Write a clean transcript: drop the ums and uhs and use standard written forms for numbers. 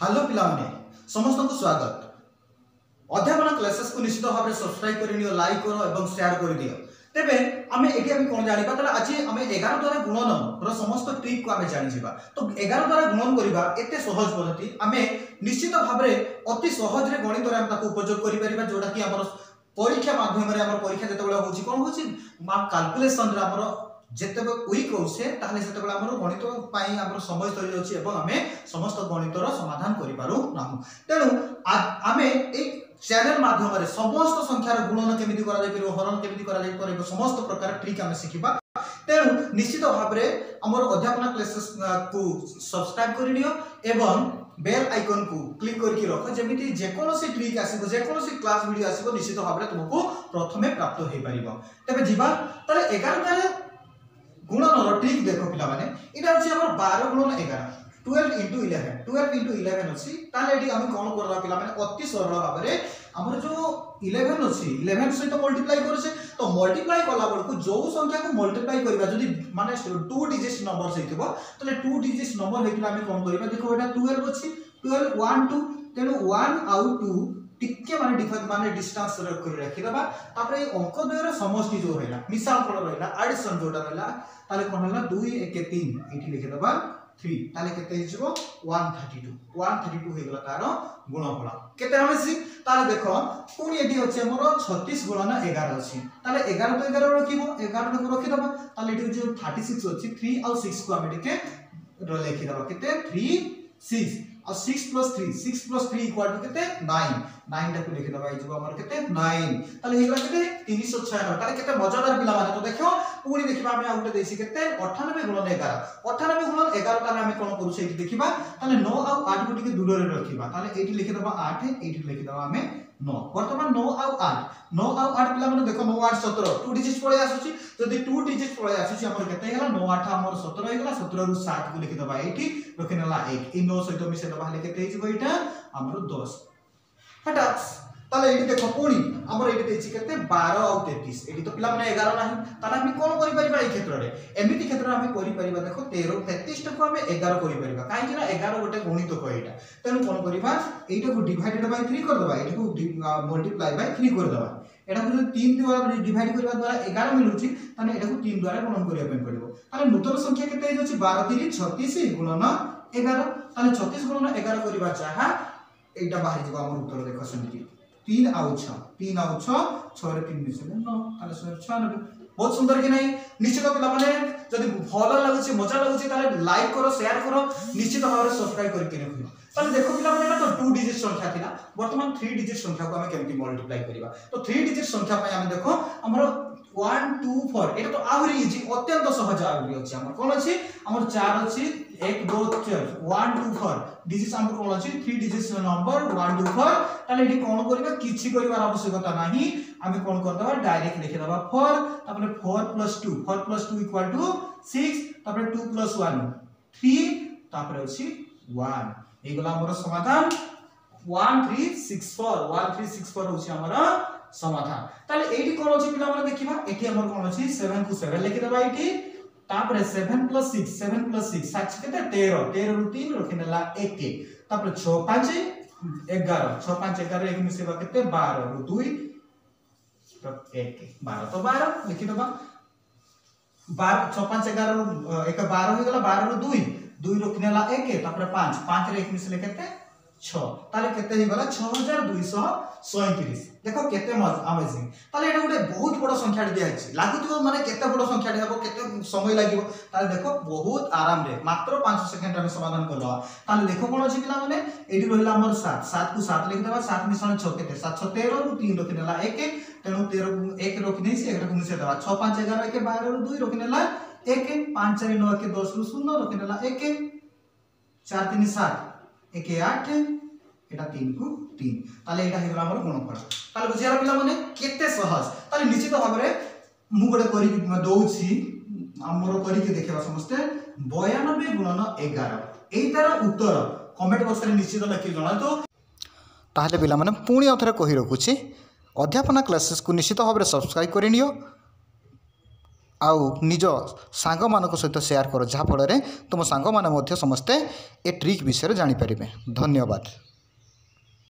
Hello पिलाने समस्त को स्वागत। अध्यापन क्लासेस को निश्चित भाव में सब्सक्राइब कर लाइक करो और शेयर कर दियो। तेबे आमे एठी आमे कोन जानिबा तले आज आमे 11 द्वारा गुणन रो समस्त ट्रिक को आमे जानि जिबा। तो 11 द्वारा गुणन करिबा एते सहज पद्धति आमे निश्चित भाव में अति सहज रे गणित रे आमे ताको उपयोग करि परिबा जोटा कि हमर परीक्षा माध्यम रे हमर परीक्षा जते बेला होची कोन होची कैलकुलेशन रे हमर जेते वीक होसे ताहले सेते बेला हमर गणित पई हमर समय सरी जाउची एवं आमे समस्त गणित रो समाधान करि पारू नाहु। तेनु आमे एक चैनल माध्यम रे समस्त संख्यार गुणन केमिति करा जाय परिबो हरण केमिति करा जाय परिबो समस्त प्रकार ट्रिक आमे सिखिबा। तेनु निश्चित भाव रे हमर अध्यापन क्लासेस को सब्सक्राइब करि दियो एवं बेल आइकन को क्लिक करके रख जेमिति जे कोनोसी ट्रिक आसीबो जे कोनोसी क्लास वीडियो आसीबो निश्चित भाव रे तुमको प्रथमे प्राप्त होई परिबो। तबे जीवा तले 11 द्वारा गुणन ट्रिक देखो पिला माने इटा अछि हमर 12 गुणन 11 12 into 11 अछि ताले एडी हम कोन करबा पिला माने अति सरल भाव रे हमर जो 11 अछि 11 से तो मल्टीप्लाई करसे तो मल्टीप्लाई कला बड़ को जो संख्या को मल्टीप्लाई करबा जदी माने 2 डिजिट नंबर से हितबो तले 2 डिजिट नंबर हेतिला हम कोन करबा देखो एटा 12 अछि 12 1 2 तेनु 1 आउ 2 टिके माने डिफरेंस माने डिस्टेंस रख कर रखि दबा तापर ए अंक द्वयर समष्टि जो रहला मिसाल फल रहला एडिशन जोटा रहला ताले कोन होला 2 1 3 एठी लिखि दबा 3 ताले केते हिजबो 132 हे गला तार गुणफल केते हमसी ताले देखो पुनी एठी अछि हमर 36 गुणन 11 अछि ताले 11 तो 11 रखिबो 11 को रखि दबा ताले एठी जो 36 अछि 3 और 6 को हम एठी के लिखि दबा केते 3 6 और 6 plus 3 इक्वल टू केते 9 9 टा को लिखि दबा इजबो हमर केते 9 ताले हेगला केते 396 ताले केते मजादार पिला माने तो देखो पूरी देखिबा हम आउटे देसी केते 98 गुणन 11 ताले हम कोन करू से देखिबा ताले 9 और 8 को टिके दूर रे रखिबा ताले एठी लिखि दबा 8 एठी लिखि दबा हम 9 वर्तमान 9 और 8 पिला माने देखो 9 8 17 2 डिजिट पळे आसुची जदी 2 डिजिट पळे आसुची हमर केते हेला 9 8 हमर 17 हेगला 17 रु 7 को लिखि दबा एठी रखिनला 1 इ 9 सहित मिसे दबा हेले केते हिजबो एटा हमर 10 हटा ताले एठी देखो पुनी हमर एठी देछि केते 12 और 33 एठी तो पिला माने 11 नाही ताले हम कोन करि परिबा ए क्षेत्र रे एमिति क्षेत्र हम करि परिबा देखो 13 33 टा को हम 11 करि परिबा काहे कि ना 11 गोटे गणित को एटा तेनु कोन करिबा एटा को डिवाइडेड बाय 3 कर दबा एटा को मल्टीप्लाई बाय 3 कर दबा एटा को 3 द्वारा डिवाइड करबा द्वारा 11 मिलुची ताने एटा को 3 द्वारा गुणन करिया पे पड़िबो ताले नूतन संख्या केते हे जोछि 12 3 36 गुणन 11 ताले 36 गुणन 11 करिबा चाहा एटा बाहर जिबा हमर उत्तर देखो समिति 3 आउ 6 6 रे 3 मिसले 9 ताले 96 बहुत सुंदर कि नहीं निश्चित पिला माने जदी भल लागुची मजा लागुची ताले लाइक करो शेयर करो निश्चित भाव रे सब्सक्राइब करके रखियो ताले देखो पिला माने तो 2 डिजिट संख्या थिला वर्तमान 3 डिजिट संख्या को हम केमति मल्टीप्लाई करिबा तो 3 डिजिट संख्या पय हम देखो हमर 1 2 4 एटा तो आहुरी इजी अत्यंत सहज आहुरी अछि हमर कोन अछि हमर 4 अछि 1 2 4 1 2 4 डिजिट हमर कोन अछि 3 डिजिट नंबर 1 2 4 ताले एठी कोन करिबा किछि करिवार आवश्यकता नाही आमे कोन कर दबा डायरेक्ट लिखि दबा 4 तापर 4 + 2 इक्वल टू 6 तापर 2 + 1 3 तापर अछि 1 एगला हमर समाधान 1364 होछि हमर समाधान ताले एठी कोन अछि पिला माने देखिबा एठी हमर कोन अछि 7 को 7 लिखि दबा एठी तापर 7 + 6 7 केते 13 रु 3 रखिनला 1 तापर 6 5 11 6 5 11 एक मिसेबा केते 12 रु 2 1 12 तो 12 लिखि दबा 12 6 5 11 एक 12 हो गला 12 रु 2 रखिनला 1 तापर 5 रे 1 मिसले केते 6 ताले केते ही गला 6237 देखो केते अमेजिंग ताले एटा गोटे बहुत बड़ संख्या दिया अछि लागुतो माने केते बड़ संख्या हेबो केते समय लागिवो ताले देखो बहुत आराम रे मात्र 5 सेकंड में समाधान करलो ताले देखो कोन अछि पिला माने एडी रहला हमर 7 को 7 लिख देबा 7 मिश्रण 6 केते 7 6 13 रु 3 रखिनला 1 तेनु 13 1 रखिनै से 1 को मिसे देबा 6 5 11 के 12 रु 2 रखिनला 1 5 4 9 के 10 रु 0 रखिनला 1 4 3 7 1 8 एटा 3 को 3 ताले एटा हेगला हमर गुणफल ताले बुझियाला पिला माने केते सहज ताले निश्चित भाव रे मु गोटे करी दउछि हमरो करी के देखबा समस्ते 92 गुणन 11 एटार उत्तर कमेंट बॉक्स रे निश्चित लिखि जणा तो ताहले पिला माने पुणी अथरे कहि रखुछि अध्यापन क्लासेस को निश्चित भाव रे सब्सक्राइब करि नियो आउ निज सांगमानक सहित शेयर कर जहाँफल तुम सांग मैंने समस्ते ए ट्रिक विषय जानीपर। धन्यवाद।